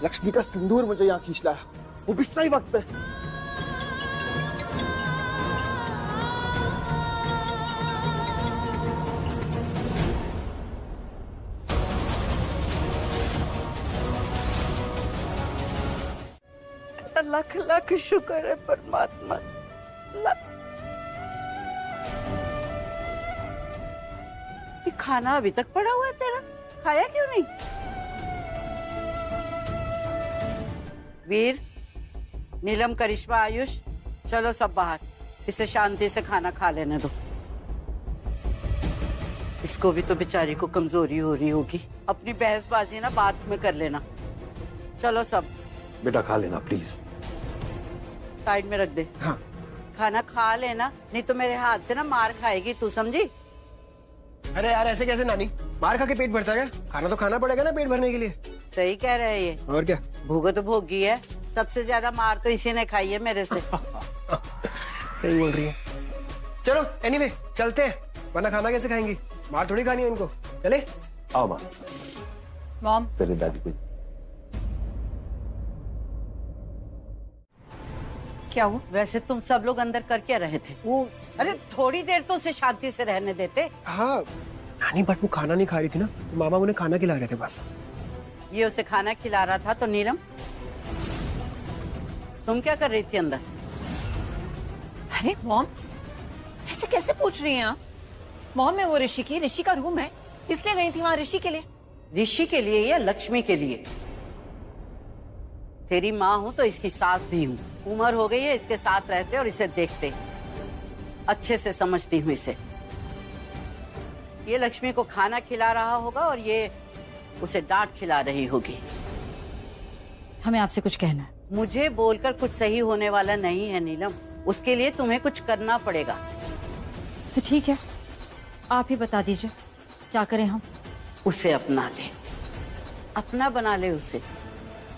Speaker 10: लक्ष्मी का सिंदूर मुझे यहाँ खींच लाया, वो भी सही वक्त पे।
Speaker 18: लाख लाख शुक्र है परमात्मा। ये खाना अभी तक पड़ा हुआ है तेरा, खाया क्यों नहीं? वीर, नीलम, करिश्मा, आयुष, चलो सब बाहर, इसे शांति से खाना खा लेने दो। इसको भी तो बेचारी को कमजोरी हो रही होगी। अपनी बहसबाजी ना बाद में कर लेना। चलो सब।
Speaker 1: बेटा खा लेना प्लीज।
Speaker 18: साइड में रख दे। हाँ। खाना खा लेना, नहीं तो मेरे हाथ से ना मार खाएगी, तू समझी?
Speaker 2: अरे यार ऐसे कैसे नानी, मार खा के पेट भरता है क्या? खाना तो खाना पड़ेगा ना पेट भरने के लिए।
Speaker 18: सही कह रहे हैं ये।
Speaker 2: और क्या,
Speaker 18: भूगो तो भोगी है। सबसे ज्यादा मार तो इसी ने खाई है मेरे से।
Speaker 2: सही बोल रही है। चलो एनीवे चलते हैं, वरना खाना कैसे खाएंगी? मार थोड़ी खानी है इनको। चले
Speaker 1: आओ माँ।
Speaker 15: मॉम,
Speaker 1: पहले दादी को।
Speaker 18: क्या हुआ? वैसे तुम सब लोग अंदर कर क्या रहे थे? वो अरे थोड़ी देर तो उसे शांति से रहने देते।
Speaker 2: हाँ नानी, बट वो खाना नहीं खा रही थी ना, तो मामा उन्हें खाना खिला रहे थे बस।
Speaker 18: ये उसे खाना खिला रहा था, तो नीलम तुम क्या कर रही थी अंदर?
Speaker 12: अरे मॉम, ऐसे कैसे पूछ रही हैं आप? मॉम, मैं वो ऋषि का रूम है, इसलिए गई थी वहां ऋषि के लिए।
Speaker 18: ऋषि के लिए या लक्ष्मी के लिए? तेरी माँ हूं तो इसकी सास भी हूं। उम्र हो गई है इसके साथ रहते और इसे देखते, अच्छे से समझती हूँ इसे। ये लक्ष्मी को खाना खिला रहा होगा और ये उसे डांट खिला रही होगी।
Speaker 13: हमें आपसे कुछ कहना है।
Speaker 18: मुझे बोलकर कुछ सही होने वाला नहीं है नीलम, उसके लिए तुम्हें कुछ करना पड़ेगा।
Speaker 13: तो ठीक है, आप ही बता दीजिए क्या करें हम।
Speaker 18: उसे अपना ले, अपना बना ले उसे,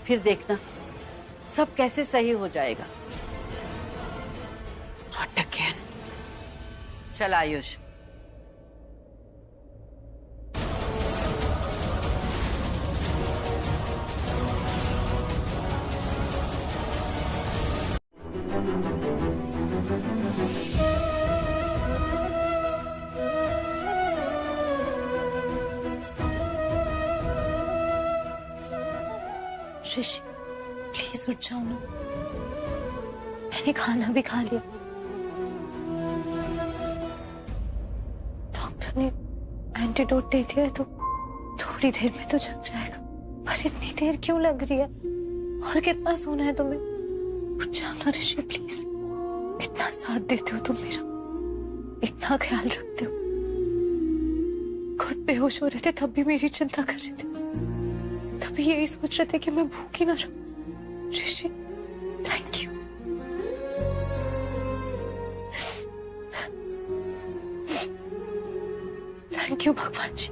Speaker 18: फिर देखना सब कैसे सही हो जाएगा। Not again. चल आयुष।
Speaker 6: ऋषि प्लीज उठ जाओ ना, मैंने खाना भी खा लिया। डॉक्टर ने एंटीडोट दे दिया है तो थोड़ी देर में तो जग जाएगा, पर इतनी देर क्यों लग रही है? और कितना सोना है तुम्हें? उठ जाओ ना ऋषि प्लीज। इतना साथ देते हो तुम मेरा, इतना ख्याल रखते हो। खुद बेहोश हो रहे थे तब भी मेरी चिंता कर रहे थे, तभी यही सोच रहे थे कि मैं भूखी ना रहूं। ऋषि थैंक यू। थैंक यू भगवान जी,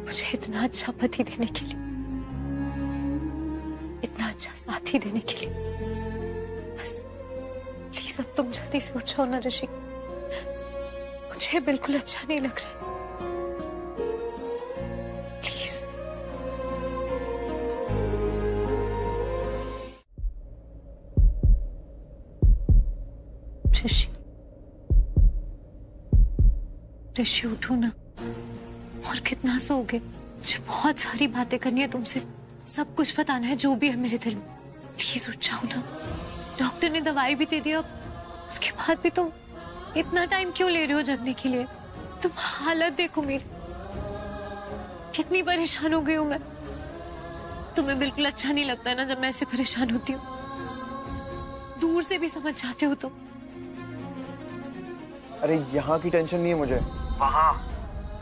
Speaker 6: मुझे इतना अच्छा पति देने के लिए, इतना अच्छा साथी देने के लिए। बस प्लीज अब तुम जल्दी से उठ जाओ ना ऋषि, मुझे बिल्कुल अच्छा नहीं लग रहा है। प्लीज। ऋषि, ऋषि उठो ना। और कितना सोओगे? मुझे बहुत सारी बातें करनी है तुमसे, सब कुछ बताना है जो भी है मेरे दिल में। प्लीज उठ जाओ ना। डॉक्टर ने दवाई भी दे दी, अब उसके बाद भी तुम इतना टाइम क्यों ले रहे हो जगने के लिए? तुम हालत देखो मेरी, कितनी परेशान हो गई हूं मैं। तुम्हें बिल्कुल अच्छा नहीं लगता ना जब मैं ऐसे परेशान होती हूँ? दूर से भी समझ जाते हो तुम।
Speaker 10: अरे यहाँ की टेंशन नहीं है मुझे,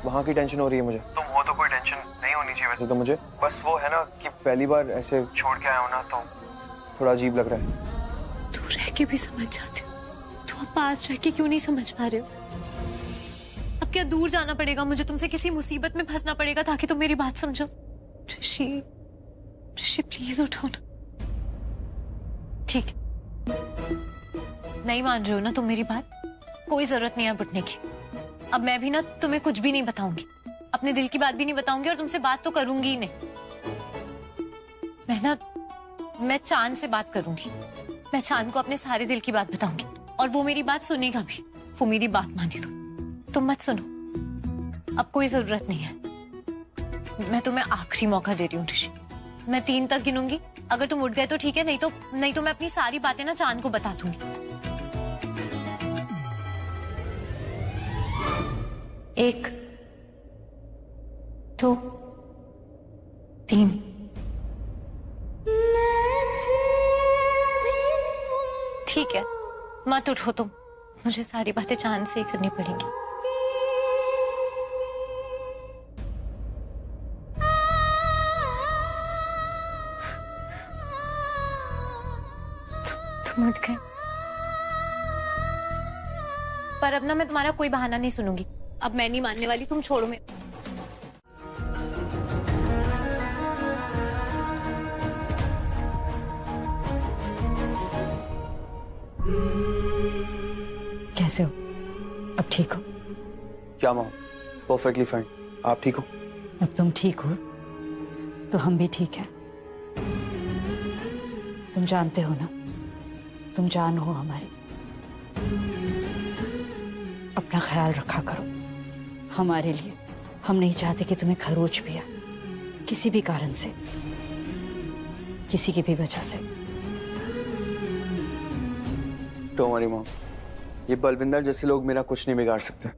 Speaker 10: वहाँ की टेंशन हो रही है मुझे।
Speaker 19: तुम हो तो कोई टेंशन नहीं होनी चाहिए वैसे
Speaker 10: तो मुझे
Speaker 19: बस वो है ना कि पहली बार ऐसे
Speaker 10: छोड़ के आया हूँ ना, तो थोड़ा अजीब लग रहा है।
Speaker 6: दूर रह के भी समझ जाते हो, तो अब पास रह के क्यों नहीं समझ पा रहे हो? अब क्या दूर जाना पड़ेगा मुझे तुमसे? किसी मुसीबत में फंसना पड़ेगा ताकि तुम मेरी बात समझो? ऋषि, ऋषि प्लीज उठो ना। ठीक है, नहीं मान रहे हो ना तुम मेरी बात? कोई जरूरत नहीं है उठने की। अब मैं भी ना तुम्हें कुछ भी नहीं बताऊंगी, अपने दिल की बात भी नहीं बताऊंगी और तुमसे बात तो करूंगी ही नहीं। मैं चांद से बात करूंगी, मैं चांद को अपने सारे दिल की बात बताऊंगी और वो मेरी बात सुनेगा भी, वो मेरी बात मानेगा। तुम मत सुनो, अब कोई जरूरत नहीं है। मैं तुम्हें आखिरी मौका दे रही हूँ ऋषि। मैं 3 तक गिनूंगी, अगर तुम उठ गए तो ठीक है, नहीं तो मैं अपनी सारी बातें ना चांद को बता दूंगी। 1 2 3। ठीक है, मत उठो तुम, मुझे सारी बातें चांद से ही करनी पड़ेंगी। तुम उठ गए, पर अब ना मैं तुम्हारा कोई बहाना नहीं सुनूंगी। अब मैं नहीं मानने वाली, तुम छोड़ो मैं।
Speaker 13: कैसे हो? अब ठीक हो?
Speaker 10: क्या माँ? Perfectly fine. आप ठीक हो?
Speaker 13: अब तुम ठीक हो तो हम भी ठीक हैं। तुम जानते हो ना, तुम जान हो हमारी। अपना ख्याल रखा करो हमारे लिए। हम नहीं चाहते कि तुम्हें खरोच भी आए, किसी भी कारण से, किसी की भी वजह से।
Speaker 10: डोंट वरी मॉम, ये बलविंदर जैसे लोग मेरा कुछ नहीं बिगाड़ सकते।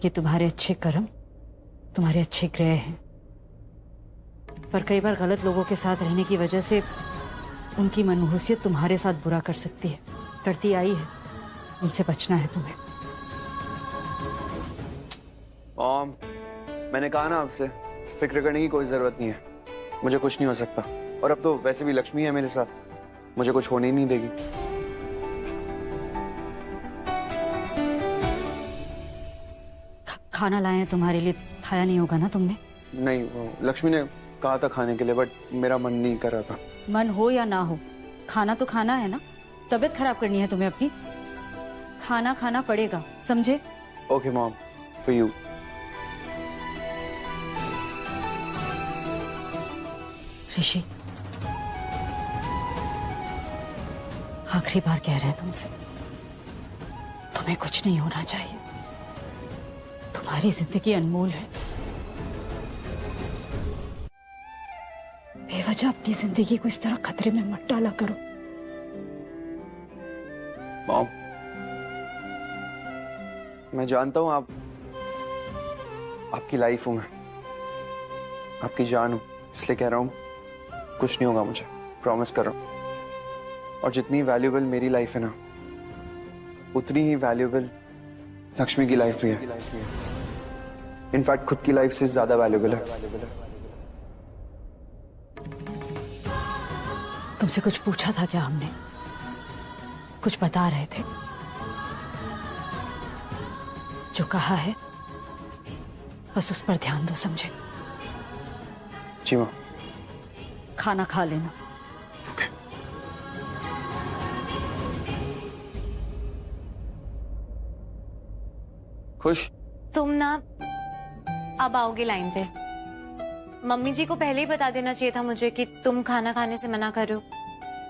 Speaker 13: ये तुम्हारे अच्छे कर्म, तुम्हारे अच्छे ग्रह हैं, पर कई बार गलत लोगों के साथ रहने की वजह से उनकी मनहूसियत तुम्हारे साथ बुरा कर सकती है, करती आई है। उनसे बचना है तुम्हें।
Speaker 10: मैंने कहा ना आपसे, फिक्र करने की कोई जरूरत नहीं है, मुझे कुछ नहीं हो सकता। और अब तो वैसे भी लक्ष्मी है मेरे साथ, मुझे कुछ होने ही नहीं देगी।
Speaker 13: खाना लाए हैं तुम्हारे लिए, खाया नहीं होगा ना तुमने?
Speaker 10: नहीं, लक्ष्मी ने कहा था खाने के लिए, बट मेरा मन नहीं कर रहा था।
Speaker 13: मन हो या ना हो, खाना तो खाना है ना। तबीयत खराब करनी है तुम्हें अपनी? खाना खाना पड़ेगा, समझे?
Speaker 10: Okay mom, for you.
Speaker 13: Rishi, आखिरी बार कह रहे हैं तुमसे, तुम्हें कुछ नहीं होना चाहिए। तुम्हारी जिंदगी अनमोल है। बेवजह अपनी जिंदगी को इस तरह खतरे में मत डाला करो।
Speaker 10: मॉम, मैं जानता हूं आपकी लाइफ हूं मैं, आपकी जान हूं, इसलिए कह रहा हूं कुछ नहीं होगा मुझे, प्रॉमिस कर रहा हूं। और जितनी वैल्यूएबल मेरी लाइफ है ना, उतनी ही वैल्यूएबल लक्ष्मी की लाइफ भी है। इनफैक्ट खुद की लाइफ से ज्यादा वैल्यूएबल है।
Speaker 13: तुमसे कुछ पूछा था क्या हमने? कुछ बता रहे थे? जो कहा है बस उस पर ध्यान दो, समझे?
Speaker 10: जी मां।
Speaker 13: खाना खा लेना।
Speaker 10: खुश?
Speaker 6: तुम ना अब आओगे लाइन पे। मम्मी जी को पहले ही बता देना चाहिए था मुझे कि तुम खाना खाने से मना कर रहे हो।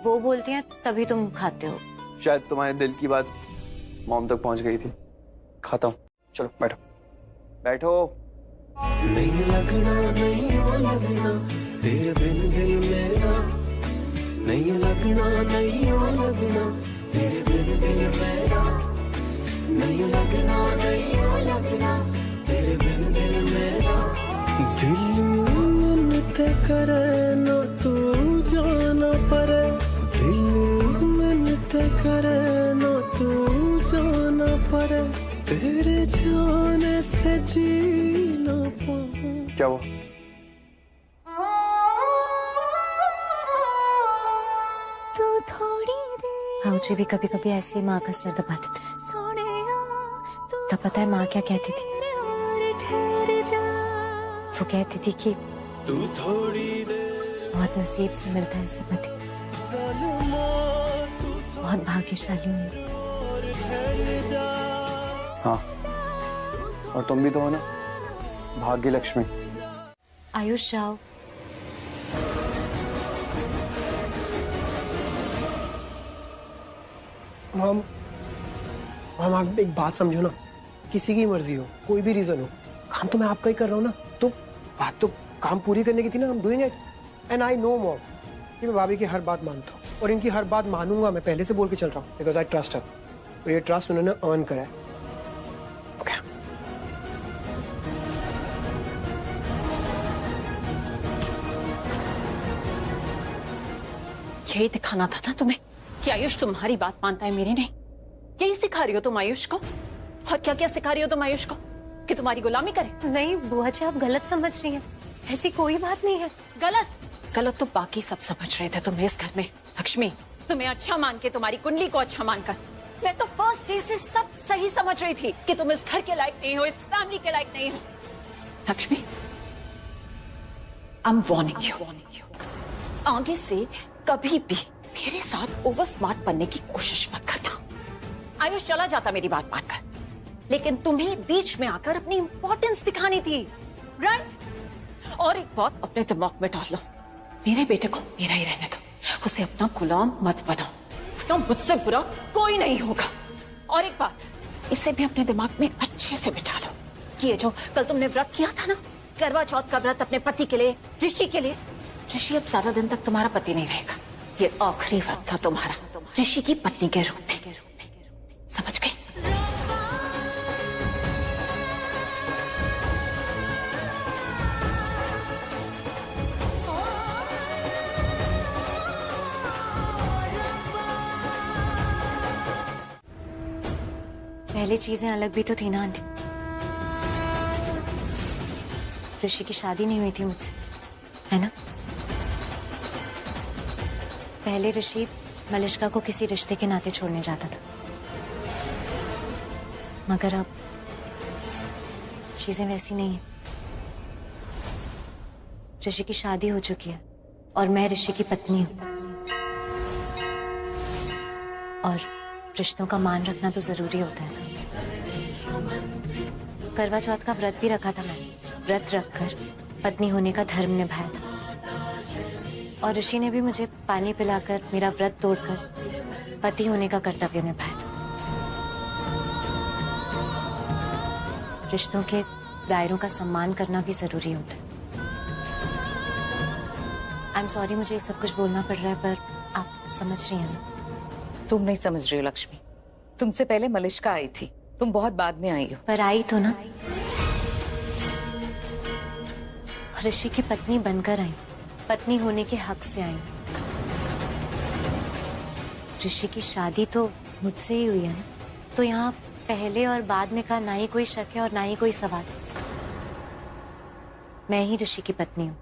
Speaker 6: वो बोलती हैं तभी तुम खाते हो।
Speaker 10: शायद तुम्हारे दिल की बात मॉम तक पहुंच गई थी। खाता हूँ, चलो बैठो बैठो।
Speaker 11: नहीं लगना, नहीं वो लगना, तेरे बिन दिल मेरा नहीं लगना, नहीं वो लगना, तेरे बिन दिल मेरा नहीं लगना, नहीं वो लगना, तेरे बिन दिल मेरा। दिल मिन्नत करे ना तू जाना पड़े, दिल मिन्नत करे ना तू जाना पड़े, तेरे जाने से जी ना पाऊं।
Speaker 10: क्या हुआ?
Speaker 6: भाऊजी भी कभी कभी ऐसे ही माँ का सर दबाते थे। तब पता है माँ क्या कहती थी? वो कहती थी कि बहुत नसीब से मिलता है ऐसा पति, बहुत भाग्यशाली हूँ।
Speaker 10: हाँ, और तुम भी तो हो ना, भाग्य लक्ष्मी।
Speaker 6: आयुष जाओ।
Speaker 2: मॉम, आप एक बात समझो ना, किसी की मर्जी हो, कोई भी रीजन हो, काम तो मैं आपका ही कर रहा हूँ ना, तो बात तो काम पूरी करने की थी ना, हम doing it. And I know mom कि मैं भाभी की हर बात मानता हूँ और इनकी हर बात मानूंगा, मैं पहले से बोल के चल रहा हूँ, बिकॉज आई ट्रस्ट हर। तो ये ट्रस्ट उन्होंने अर्न करा है।
Speaker 7: यही दिखाना था ना तुम्हें कि आयुष तुम्हारी बात मानता है, मेरी नहीं। यही सिखा रही हो तुम आयुष को? और क्या क्या सिखा रही हो तुम आयुष को? कि तुम्हारी गुलामी करे?
Speaker 6: नहीं बुआ जी, आप गलत समझ रही हैं, ऐसी कोई बात नहीं है।
Speaker 7: गलत तो बाकी सब समझ रहे थे तुम्हें इस घर में। लक्ष्मी, तुम्हें अच्छा मान के, तुम्हारी कुंडली को अच्छा मानकर, मैं तो फर्स्ट डे से सब सही समझ रही थी कि तुम इस घर के लायक नहीं हो, इस फैमिली के लायक नहीं हो। Lakshmi, I am warning you, आगे से कभी भी मेरे साथ ओवर स्मार्ट बनने की कोशिश मत करना। आयुष चला जाता मेरी बात मानकर, लेकिन तुम्हें बीच में आकर अपनी इंपॉर्टेंस दिखानी थी, राइट? और एक बात अपने दिमाग में डाल लो, मेरे बेटे को मेरा ही रहने दो, उसे अपना गुलाम मत बनाओ, तो मुझसे बुरा कोई नहीं होगा। और एक बात, इसे भी अपने दिमाग में अच्छे से बिठा लो कि ये जो कल तुमने व्रत किया था ना, करवा चौथ का व्रत अपने पति के लिए, ऋषि के लिए, ऋषि अब ज्यादा दिन तक तुम्हारा पति नहीं रहेगा। ये आखिरी व्रत था तुम्हारा ऋषि की पत्नी के रूप में।
Speaker 12: समझ गई?
Speaker 6: पहले चीजें अलग भी तो थी ना आंटी। ऋषि की शादी नहीं हुई थी मुझसे, है ना? पहले ऋषि मलिष्का को किसी रिश्ते के नाते छोड़ने जाता था, मगर अब चीजें वैसी नहीं है। ऋषि की शादी हो चुकी है और मैं ऋषि की पत्नी हूं, और रिश्तों का मान रखना तो जरूरी होता है। करवा चौथ का व्रत भी रखा था मैंने, व्रत रखकर पत्नी होने का धर्म निभाया था, और ऋषि ने भी मुझे पानी पिलाकर मेरा व्रत तोड़कर पति होने का कर्तव्य निभाया था। रिश्तों के दायरों का सम्मान करना भी जरूरी होता है। आई एम सॉरी, मुझे ये सब कुछ बोलना पड़ रहा है, पर आप समझ रही हैं ना?
Speaker 3: तुम नहीं समझ रही हो लक्ष्मी। तुमसे पहले मलिष्का आई थी, तुम बहुत बाद में आई हो।
Speaker 6: पर आई तो ना, ऋषि की पत्नी बनकर आई, पत्नी होने के हक से आई। ऋषि की शादी तो मुझसे ही हुई है ना, तो यहाँ पहले और बाद में का ना ही कोई शक है और ना ही कोई सवाल। मैं ही ऋषि की पत्नी हूँ।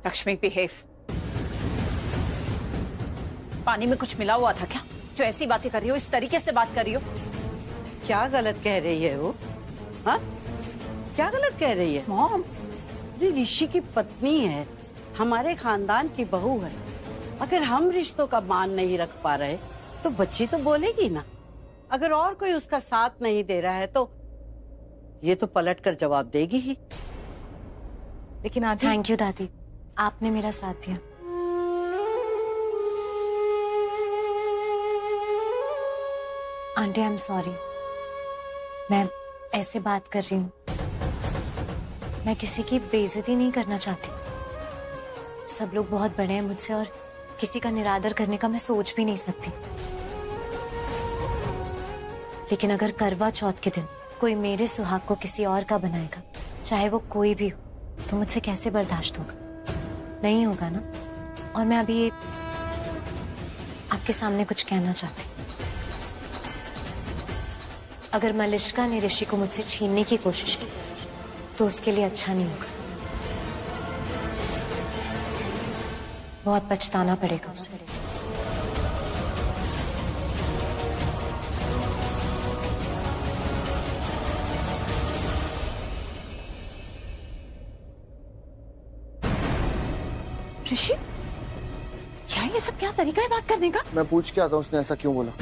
Speaker 12: लक्ष्मी बिहेव। पानी में कुछ मिला हुआ था क्या जो ऐसी बातें कर रही हो, इस तरीके से बात कर रही हो?
Speaker 18: क्या गलत कह रही है वो? हाँ, क्या गलत कह रही है?
Speaker 12: मॉम,
Speaker 18: ऋषि की पत्नी है, हमारे खानदान की बहू है। अगर हम रिश्तों का मान नहीं रख पा रहे तो बच्ची तो बोलेगी ना। अगर और कोई उसका साथ नहीं दे रहा है तो ये तो पलट कर जवाब देगी ही।
Speaker 3: लेकिन आंटी,
Speaker 6: थैंक यू दादी, आपने मेरा साथ दिया। आंटी, आई एम सॉरी, मैं ऐसे बात कर रही हूँ। मैं किसी की बेइज्जती नहीं करना चाहती। सब लोग बहुत बड़े हैं मुझसे और किसी का निरादर करने का मैं सोच भी नहीं सकती। लेकिन अगर करवा चौथ के दिन कोई मेरे सुहाग को किसी और का बनाएगा, चाहे वो कोई भी हो, तो मुझसे कैसे बर्दाश्त होगा? नहीं होगा ना। और मैं अभी ये आपके सामने कुछ कहना चाहती। अगर मलिष्का ने ऋषि को मुझसे छीनने की कोशिश की तो उसके लिए अच्छा नहीं होगा। बहुत पछताना पड़ेगा उसे।
Speaker 12: ऋषि, क्या ये सब क्या तरीका है बात करने का?
Speaker 10: मैं पूछ के आता हूँ उसने ऐसा क्यों बोला।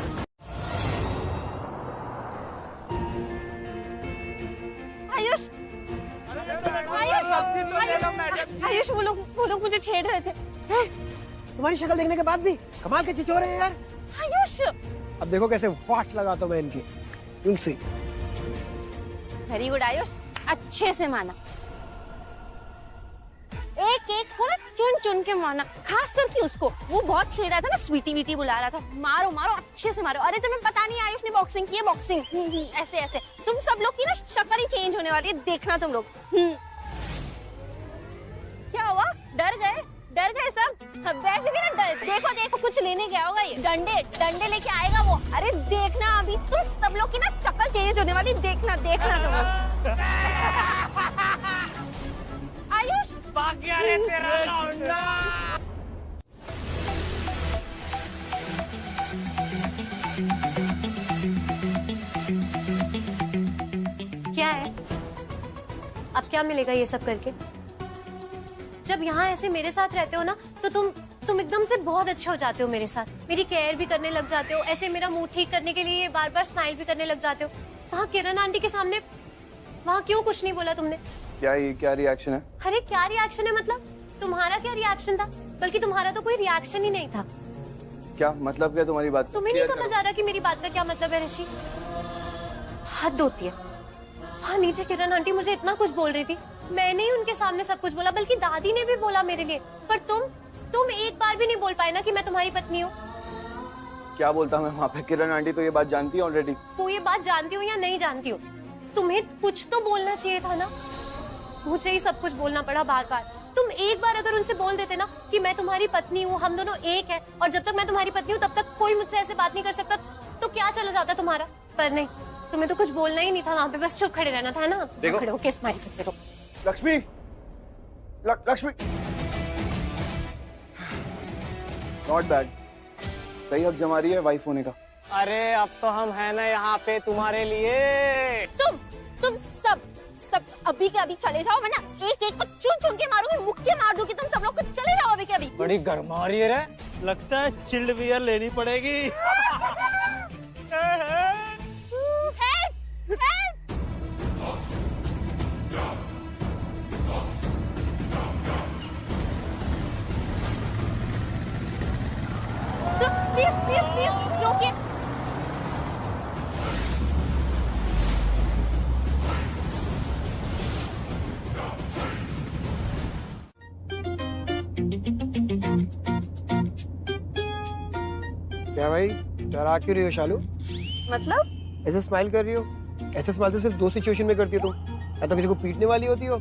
Speaker 12: आयुष, आयुष, वो लोग मुझे छेड़ रहे थे।
Speaker 2: तुम्हारी शक्ल देखने के बाद भी कमाल के चीज हो रहे हैं यार।
Speaker 12: आयुष,
Speaker 2: अब देखो कैसे वाट लगाता हूं मैं इनकी। इनसे
Speaker 15: वेरी गुड आयुष, अच्छे से माना। एक एक को ना चुन चुन के मारना, खास करके उसको। वो बहुत छेड़ रहा था ना, स्वीटी वीटी बुला रहा था। मारो मारो, अच्छे से मारो। अरे तुम्हें पता नहीं आयुष ने बॉक्सिंग की है, बॉक्सिंग। ऐसे ऐसे तुम सब लोग की ना शक्ल ही चेंज होने वाली है, देखना तुम लोग। क्या हुआ? डर गए? डर गए सब? वैसे भी ना डर। देखो देखो, कुछ लेने गया होगा ये। डंडे लेके आएगा वो। अरे देखना, अभी तो सब लोग की ना शक्ल चेंज होने वाली, देखना देखना तुम लोग। आयुष, तेरा लौंडा।
Speaker 6: क्या है? अब क्या मिलेगा ये सब करके? जब यहाँ ऐसे मेरे साथ रहते हो ना, तो तुम एकदम से बहुत अच्छे हो जाते हो मेरे साथ। मेरी केयर भी करने लग जाते हो, ऐसे मेरा मूड ठीक करने के लिए बार बार स्माइल भी करने लग जाते हो। वहाँ किरण आंटी के सामने वहाँ क्यों कुछ नहीं बोला तुमने?
Speaker 10: क्या रिएक्शन है?
Speaker 6: अरे क्या रिएक्शन है मतलब? तुम्हारा क्या रिएक्शन था? बल्कि तुम्हारा तो कोई रिएक्शन ही नहीं था।
Speaker 10: क्या मतलब? क्या तुम्हारी बात?
Speaker 6: तुम्हें नहीं समझ आ रहा कि मेरी बात का क्या मतलब है ऋषि? हद होती है। हाँ, नीचे किरण आंटी मुझे इतना कुछ बोल रही थी, मैंने ही उनके सामने सब कुछ बोला, बल्कि दादी ने भी बोला मेरे लिए। पर तुम एक बार भी नहीं बोल पाए ना कि मैं तुम्हारी पत्नी हूँ।
Speaker 10: क्या बोलता मैं वहाँ पे? किरण आंटी तो ये बात जानती है ऑलरेडी।
Speaker 15: वो ये बात जानती हो या नहीं जानती हो, तुम्हें कुछ तो बोलना चाहिए था ना। मुझे ही सब कुछ बोलना पड़ा बार बार। तुम एक बार अगर उनसे बोल देते ना कि मैं तुम्हारी पत्नी हूँ, हम दोनों एक हैं, और जब तक मैं तुम्हारी पत्नी हूँ तब तक कोई मुझसे ऐसे बात नहीं कर सकता, तो क्या चला जाता तुम्हारा। पर नहीं, तुम्हें तो कुछ बोलना ही नहीं था, वहाँ पे बस चुप खड़े रहना था ना।
Speaker 2: देखो,
Speaker 15: खड़े होके स्माइल करते रहो।
Speaker 2: लक्ष्मी, लक्ष्मी,
Speaker 10: नॉट बैड, सही हक जमा रही है वाइफ होने का।
Speaker 9: अरे अब तो हम है ना यहाँ पे तुम्हारे लिए।
Speaker 15: तुम सब अभी के अभी चले जाओ, वरना एक एक को चुन के मारूंगी, मुक्के मार दूंगी तुम सब लोग को। चले जाओ अभी के अभी।
Speaker 9: बड़ी गर्मा रही है रे, लगता है चिल्ड बियर लेनी पड़ेगी।
Speaker 15: प्लीज रोकिए।
Speaker 2: क्या भाई, डरा क्यों रही हो शालू?
Speaker 15: मतलब
Speaker 2: ऐसे स्माइल कर रही हो? ऐसे स्माइल तो सिर्फ दो सिचुएशन में करती हो तुम, या तो किसी को पीटने वाली होती हो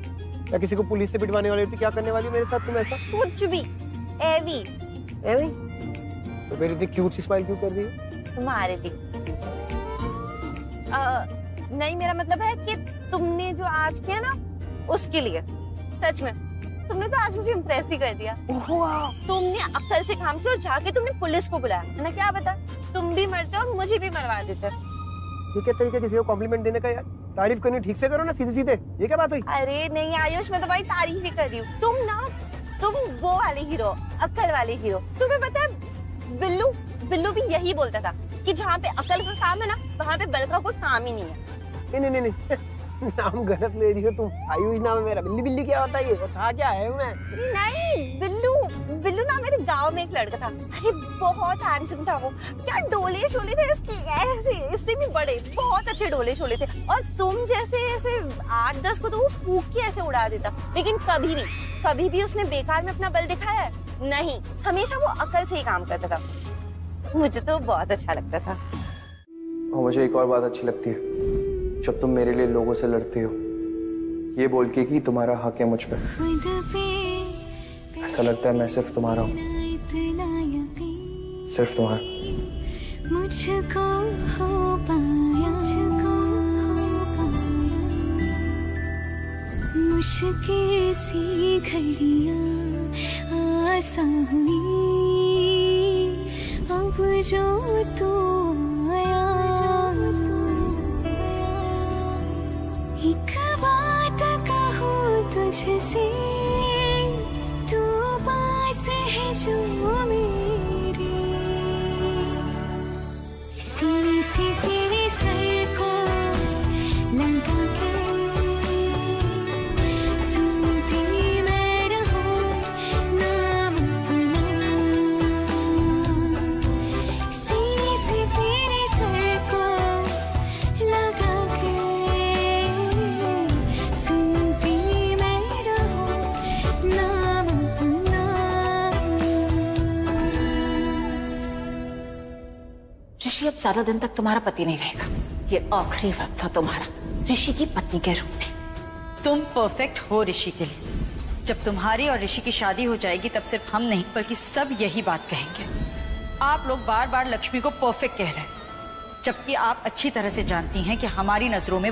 Speaker 2: या किसी को पुलिस से पिटवाने वाली होती। क्या करने वाली हो मेरे साथ तुम ऐसा?
Speaker 15: कुछ भी। एवी
Speaker 2: तो फिर इतनी क्यूट सी स्माइल क्यों कर रही हो?
Speaker 15: तुम्हारे लिए। नहीं, मेरा मतलब है कि तुमने जो आज किया ना, उसके लिए। सच में तुमने तो आज मुझे इम्प्रेस ही कर दिया। तुमने अक्ल से काम किया और जाके तुमने पुलिस को बुलाया, है ना? क्या बता, तुम भी मरते और मुझे भी मरवा देते।
Speaker 2: ये क्या तरीका किसी को कॉम्प्लीमेंट देने का यार? तारीफ करनी ठीक से करो ना, सीधे सीधे। ये क्या बात हुई?
Speaker 15: अरे नहीं आयुष, मैं तो भाई तारीफ ही कर रही हूँ। तुम वो वाले हीरो, अक्ल वाले हीरो। तुम्हें पता है बिल्लू भी यही बोलता था कि जहाँ पे अकल का काम है ना, वहाँ पे बल का कोई काम ही नहीं है।
Speaker 2: नहीं नाम गलत ले रही हो तुम। आयुष नाम है मेरा। बिल्ली क्या होता है? ये था क्या है मैं?
Speaker 15: नहीं, बिल्लू ना मेरे गांव में एक लड़का था। अरे बहुत हैंडसम था वो। क्या डोले शोले थे इसके, ऐसे इससे भी बड़े, बहुत अच्छे डोले शोले थे। और तुम जैसे ऐसे 8-10 को तो वो फूक के ऐसे उड़ा देता। लेकिन कभी भी उसने बेकार में अपना बल दिखाया है? नहीं, हमेशा वो अकल से ही काम करता था। मुझे तो बहुत अच्छा लगता था।
Speaker 10: और मुझे एक और बात अच्छी लगती है, जब तुम मेरे लिए लोगों से लड़ती हो ये बोल के कि तुम्हारा हक है मुझ पे। ऐसा लगता है मैं सिर्फ तुम्हारा हूँ, सिर्फ तुम्हारा।
Speaker 11: मुझको हो पाया, मुश्किल सी घड़ियाँ आसान हुई, अब जो तू आया। एक बात कहूँ तुझसे, तू पास है जो मेरे, सीने से तेरे सर को लगा के सुनती मैं रहूं नाम अपना, सीने से तेरे सर को लगा के सुनती मैं रहूं नाम अपना।
Speaker 12: ऋषि अब ज्यादा दिन तक तुम्हारा पति नहीं रहेगा। ये आखिरी व्रत था तुम्हारा ऋषि की पत्नी के रूप में।
Speaker 13: तुम परफेक्ट हो ऋषि के लिए। जब तुम्हारी और ऋषि की शादी हो जाएगी तब सिर्फ हम नहीं बल्कि सब यही बात कहेंगे। आप लोग बार बार लक्ष्मी को परफेक्ट कह रहे हैं, जबकि आप अच्छी तरह से जानती हैं कि हमारी नजरों में